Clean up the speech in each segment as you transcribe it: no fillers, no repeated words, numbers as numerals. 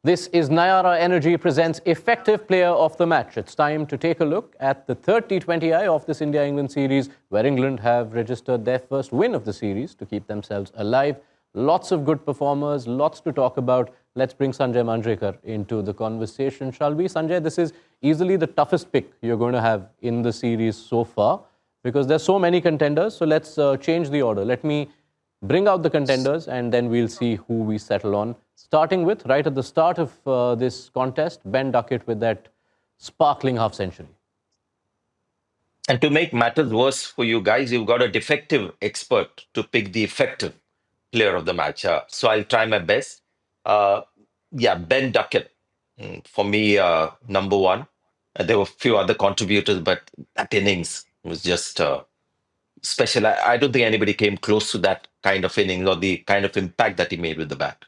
This is Nayara Energy presents Effective Player of the Match. It's time to take a look at the third T20I of this India-England series, where England have registered their first win of the series to keep themselves alive. Lots of good performers, lots to talk about. Let's bring Sanjay Manjrekar into the conversation, shall we? Sanjay, this is easily the toughest pick you're going to have in the series so far, because there's so many contenders. So let's change the order. Let me bring out the contenders and then we'll see who we settle on. Starting with, right at the start of this contest, Ben Duckett with that sparkling half-century. And to make matters worse for you guys, you've got a defective expert to pick the effective player of the match. So I'll try my best. Ben Duckett, for me, number one. There were a few other contributors, but that innings was just special. I don't think anybody came close to that kind of innings or the kind of impact that he made with the bat.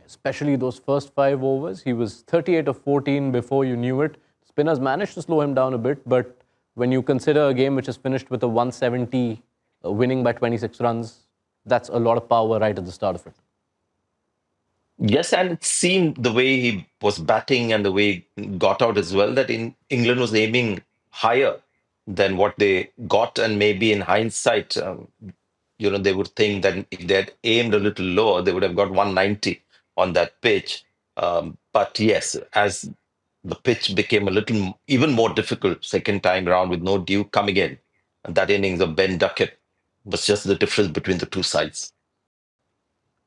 Especially those first 5 overs. He was 38 of 14 before you knew it. Spinners managed to slow him down a bit, but when you consider a game which is finished with a 170, winning by 26 runs, that's a lot of power right at the start of it. Yes, and it seemed the way he was batting and the way he got out as well, that England was aiming higher than what they got. And maybe in hindsight, they would think that if they had aimed a little lower, they would have got 190 on that pitch. But yes, as the pitch became a little even more difficult second time round with no dew coming in, that innings of Ben Duckett was just the difference between the two sides.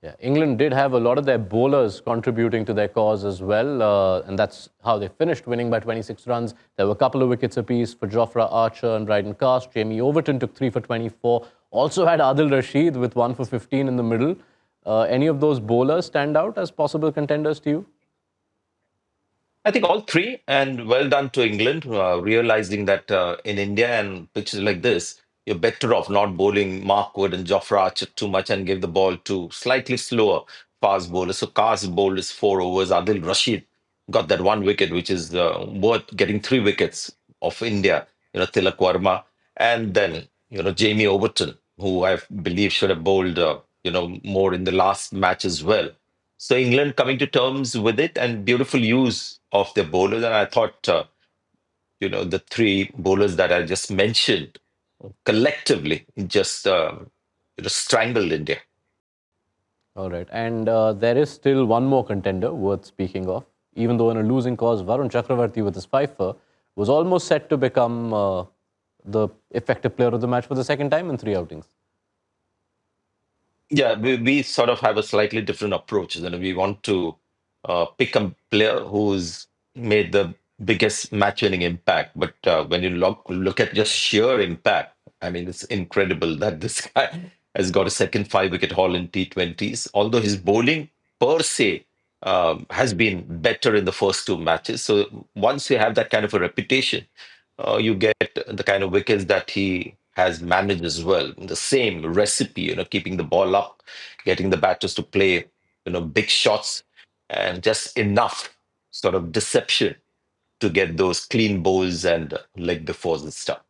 Yeah, England did have a lot of their bowlers contributing to their cause as well, and that's how they finished, winning by 26 runs. There were a couple of wickets apiece for Jofra, Archer and Brydon, Carse. Jamie Overton took 3 for 24. Also had Adil Rashid with 1 for 15 in the middle. Any of those bowlers stand out as possible contenders to you? I think all three, and well done to England, realizing that in India and pitches like this, you're better off not bowling Mark Wood and Jofra Archer too much and give the ball to slightly slower fast bowlers. So Carse bowled his 4 overs. Adil Rashid got that 1 wicket, which is worth getting 3 wickets of India. Tilak, Varma, and then Jamie Overton, who I believe should have bowled more in the last match as well. So England coming to terms with it and beautiful use of their bowlers. And I thought, the 3 bowlers that I just mentioned collectively just strangled India. All right. And there is still one more contender worth speaking of. Even though in a losing cause, Varun Chakravarthy with his 5-for was almost set to become the effective player of the match for the second time in 3 outings. Yeah, we sort of have a slightly different approach. We want to pick a player who's made the biggest match-winning impact. But when you look at just sheer impact, I mean, it's incredible that this guy has got a second 5-wicket haul in T20s. Although his bowling per se has been better in the first 2 matches. So once you have that kind of a reputation, you get the kind of wickets that he has managed as well. The same recipe, keeping the ball up, getting the batters to play, big shots, and just enough sort of deception to get those clean bowls and leg befores and stuff.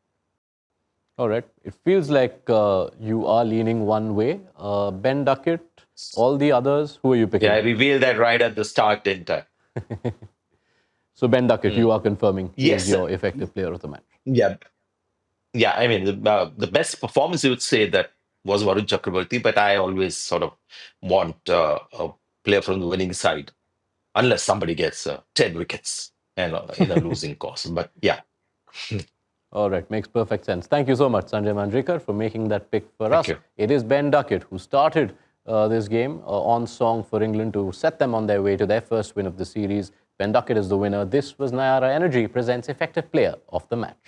All right. It feels like you are leaning one way. Ben Duckett, all the others, who are you picking? Yeah, I revealed that right at the start, didn't I? So Ben Duckett, you are confirming he is your effective player of the match. Yeah. Yeah, I mean, the best performance, you would say, that was Varun Chakravarthy, but I always sort of want a player from the winning side, unless somebody gets 10 wickets and in a losing cause. But yeah. All right, makes perfect sense. Thank you so much, Sanjay Manjrekar, for making that pick for us. It is Ben Duckett who started this game on song for England to set them on their way to their first win of the series. Ben Duckett is the winner. This was Nayara Energy presents Effective Player of the Match.